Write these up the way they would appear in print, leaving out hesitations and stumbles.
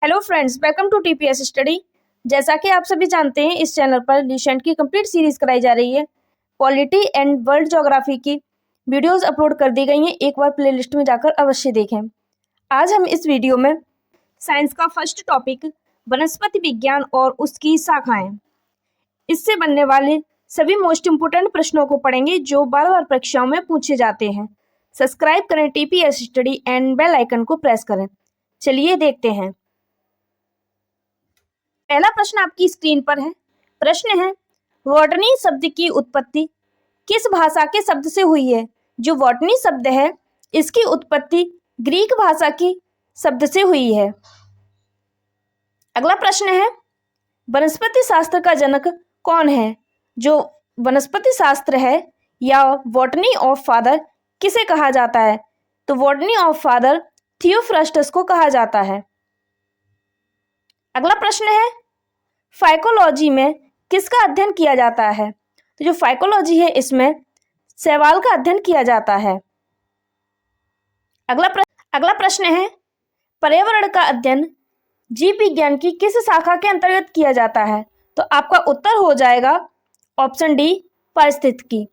Hello friends, welcome to TPS study. जैसा कि आप सभी जानते हैं, इस चैनल पर रिसेंट की कंप्लीट सीरीज कराई जा रही है। पॉलिटी एंड वर्ल्ड ज्योग्राफी की वीडियोस अपलोड कर दी गई हैं, एक बार प्लेलिस्ट में जाकर अवश्य देखें। आज हम इस वीडियो में साइंस का फर्स्ट टॉपिक वनस्पति विज्ञान और उसकी शाखाएं, इससे बनने वाले सभी मोस्ट इम्पोर्टेंट प्रश्नों को पढ़ेंगे जो बार बार परीक्षाओं में पूछे जाते हैं। सब्सक्राइब करें TPS study and bell icon को प्रेस करें। चलिए देखते हैं। पहला प्रश्न आपकी स्क्रीन पर है। प्रश्न है, बॉटनी शब्द की उत्पत्ति किस भाषा के शब्द से हुई है? जो बॉटनी शब्द है, इसकी उत्पत्ति ग्रीक भाषा की शब्द से हुई है। अगला प्रश्न है, वनस्पति शास्त्र का जनक कौन है? जो वनस्पति शास्त्र है या बॉटनी ऑफ फादर किसे कहा जाता है? तो बॉटनी ऑफ फादर थियोफ्रास्टस को कहा जाता है। अगला प्रश्न है, फाइकोलॉजी में किसका अध्ययन किया जाता है? तो जो फाइकोलॉजी है, इसमें शैवाल का अध्ययन किया जाता है। अगला प्रश्न है, पर्यावरण का अध्ययन जीव विज्ञान की किस शाखा के अंतर्गत किया जाता है? तो आपका उत्तर हो जाएगा ऑप्शन डी, पारिस्थितिकी।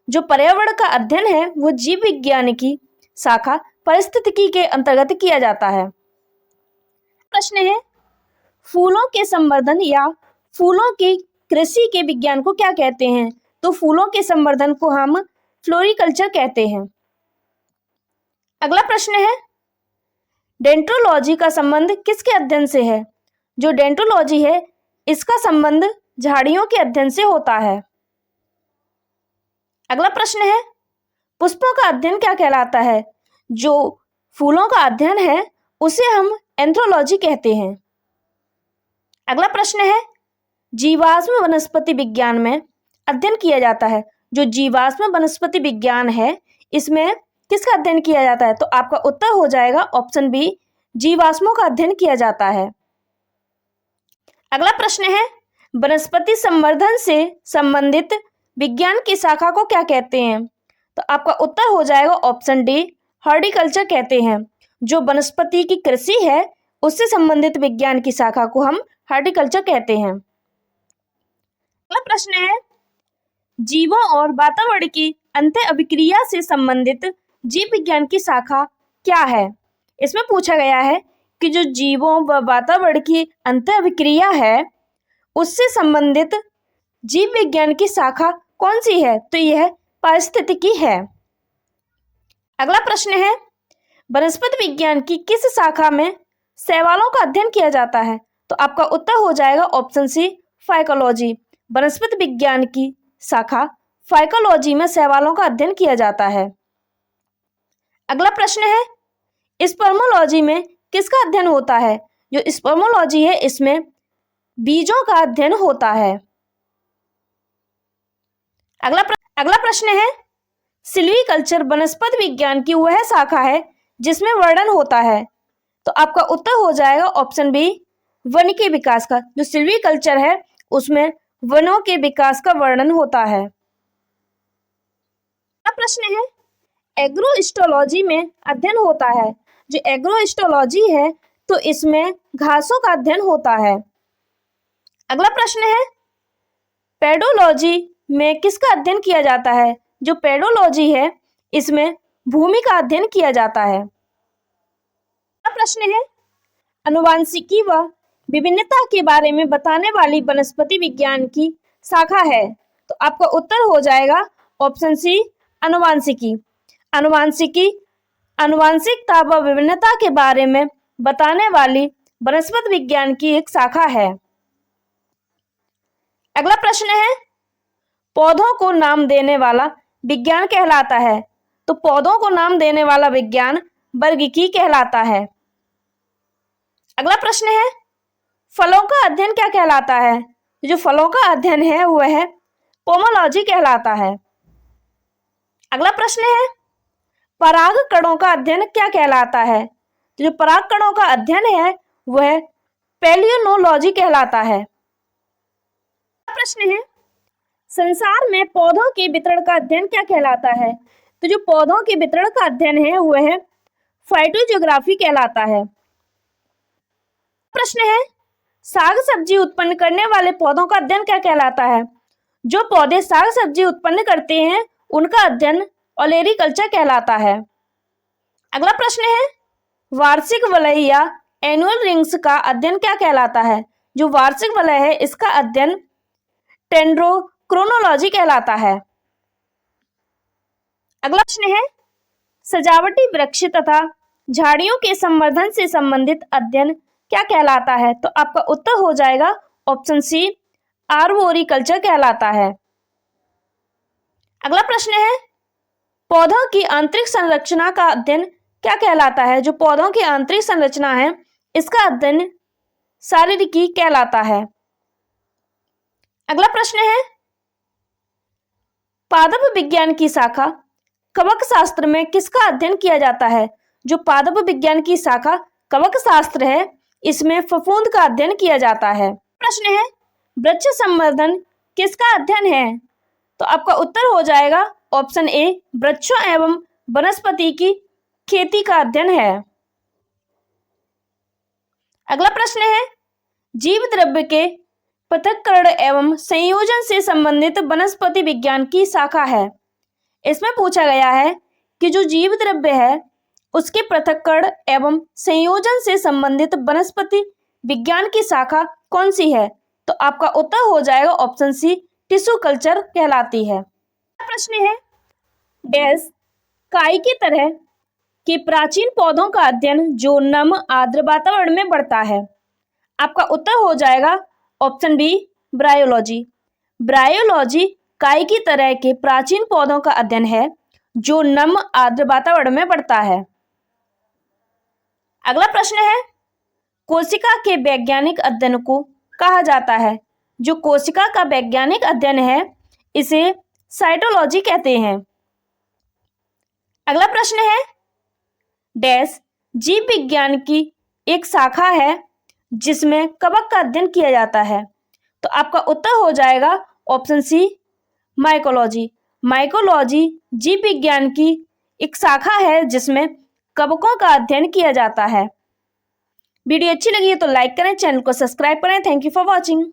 जो पर्यावरण का अध्ययन है वो जीव विज्ञान की शाखा पारिस्थितिकी के अंतर्गत किया जाता है। प्रश्न है, फूलों के संवर्धन या फूलों की कृषि के विज्ञान को क्या कहते हैं? तो फूलों के संवर्धन को हम फ्लोरिकल्चर कहते हैं। अगला प्रश्न है, डेंट्रोलॉजी का संबंध किसके अध्ययन से है? जो डेंट्रोलॉजी है, इसका संबंध झाड़ियों के अध्ययन से होता है। अगला प्रश्न है, पुष्पों का अध्ययन क्या कहलाता है? जो फूलों का अध्ययन है उसे हम एंथ्रोलॉजी कहते हैं। अगला प्रश्न है, जीवाश्म वनस्पति विज्ञान में अध्ययन किया जाता है। जो जीवाश्म वनस्पति विज्ञान है, इसमें किसका अध्ययन किया जाता है? तो आपका उत्तर हो जाएगा ऑप्शन बी, जीवाश्मों का अध्ययन किया जाता है। अगला प्रश्न है, वनस्पति संवर्धन से संबंधित विज्ञान की शाखा को क्या कहते हैं? तो आपका उत्तर हो जाएगा ऑप्शन डी, हॉर्टिकल्चर कहते हैं। जो वनस्पति की कृषि है उससे संबंधित विज्ञान की शाखा को हम हॉर्टिकल्चर कहते हैं। अगला प्रश्न है, जीवों और वातावरण की अंतः अभिक्रिया से संबंधित जीव विज्ञान की शाखा क्या है? इसमें पूछा गया है कि जो जीवों व वातावरण की अंतः अभिक्रिया है उससे संबंधित जीव विज्ञान की शाखा कौन सी है? तो यह पारिस्थितिकी है। अगला प्रश्न है, वनस्पति विज्ञान की किस शाखा में शैवालों का अध्ययन किया जाता है? तो आपका उत्तर हो जाएगा ऑप्शन सी, फाइकोलॉजी। वनस्पति विज्ञान की शाखा फाइकोलॉजी में शैवालों का अध्ययन किया जाता है। अगला प्रश्न है, स्पर्मोलॉजी में किसका अध्ययन होता है? जो स्पर्मोलॉजी है, इसमें बीजों का अध्ययन होता है। अगला प्रश्न है, सिल्वीकल्चर वनस्पति विज्ञान की वह शाखा है जिसमें वर्णन होता है। तो आपका उत्तर हो जाएगा ऑप्शन बी, वन के विकास का। जो सिल्वीकल्चर है उसमें वनों के विकास का वर्णन होता है। अगला प्रश्न है, एग्रोइस्टोलॉजी में अध्ययन होता है। जो एग्रोइस्टोलॉजी है तो इसमें घासों का अध्ययन होता है। अगला प्रश्न है, पेडोलॉजी में किसका अध्ययन किया जाता है? जो पेडोलॉजी है इसमें भूमि का अध्ययन किया जाता है। अगला प्रश्न है, आनुवंशिकी व विभिन्नता के बारे में बताने वाली वनस्पति विज्ञान की शाखा है। तो आपका उत्तर हो जाएगा ऑप्शन सी, आनुवंशिकी। आनुवंशिकता व विभिन्नता के बारे में बताने वाली वनस्पति विज्ञान की एक शाखा है। अगला प्रश्न है, पौधों को नाम देने वाला विज्ञान कहलाता है। तो पौधों को नाम देने वाला विज्ञान वर्गिकी कहलाता है। अगला प्रश्न है, फलों का अध्ययन क्या कहलाता है? जो फलों का अध्ययन है वह पोमोलॉजी कहलाता है। अगला प्रश्न है, परागकणों का अध्ययन क्या कहलाता है? जो परागकणों का अध्ययन है वह पैलियोनोलॉजी कहलाता है। अगला प्रश्न है, संसार में पौधों के वितरण का अध्ययन क्या कहलाता है? तो जो पौधों के वितरण का अध्ययन है वह फाइटोजियोग्राफी कहलाता है। प्रश्न है, साग सब्जी उत्पन्न करने वाले पौधों का अध्ययन क्या कहलाता है? जो पौधे साग सब्जी उत्पन्न करते हैं उनका अध्ययन ओलेरीकल्चर कहलाता है। अगला प्रश्न है, वार्षिक वलय या एनुअल रिंग्स का अध्ययन क्या कहलाता है? जो वार्षिक वलय है इसका अध्ययन डेंड्रोक्रोनोलॉजी कहलाता है। अगला प्रश्न है, सजावटी वृक्ष तथा झाड़ियों के संवर्धन से संबंधित अध्ययन क्या कहलाता है? तो आपका उत्तर हो जाएगा ऑप्शन सी, आर्बोरिकल्चर कहलाता है। अगला प्रश्न है, पौधों की आंतरिक संरचना का अध्ययन क्या कहलाता है? जो पौधों की आंतरिक संरचना है इसका अध्ययन शारीरिकी कहलाता है। अगला प्रश्न है, पादप विज्ञान की शाखा कवक शास्त्र में किसका अध्ययन किया जाता है? जो पादप विज्ञान की शाखा कवक शास्त्र है इसमें फफूंद का अध्ययन किया जाता है। प्रश्न है, वृक्ष संवर्धन किसका अध्ययन है? तो आपका उत्तर हो जाएगा ऑप्शन ए, वृक्षों एवं वनस्पति की खेती का अध्ययन है। अगला प्रश्न है, जीव द्रव्य के पृथक्करण एवं संयोजन से संबंधित वनस्पति विज्ञान की शाखा है। इसमें पूछा गया है कि जो जीव द्रव्य है उसके पृथक्करण एवं संयोजन से संबंधित वनस्पति विज्ञान की शाखा कौन सी है? तो आपका उत्तर हो जाएगा ऑप्शन सी, टिश्यू कल्चर कहलाती है। प्रश्न है, डैश काई की तरह के प्राचीन पौधों का अध्ययन जो नम आर्द्र वातावरण में बढ़ता है। आपका उत्तर हो जाएगा ऑप्शन बी, ब्रायोलॉजी। ब्रायोलॉजी काई की तरह के प्राचीन पौधों का अध्ययन है जो नम आर्द्र वातावरण में बढ़ता है। अगला प्रश्न है, कोशिका के वैज्ञानिक अध्ययन को कहा जाता है? जो कोशिका का वैज्ञानिक अध्ययन है इसे साइटोलॉजी कहते हैं। अगला प्रश्न है, डैश जीव विज्ञान की एक शाखा है जिसमें कवक का अध्ययन किया जाता है। तो आपका उत्तर हो जाएगा ऑप्शन सी, माइकोलॉजी। माइकोलॉजी जीव विज्ञान की एक शाखा है जिसमें कवकों का अध्ययन किया जाता है। वीडियो अच्छी लगी है तो लाइक करें, चैनल को सब्सक्राइब करें। Thank you for watching.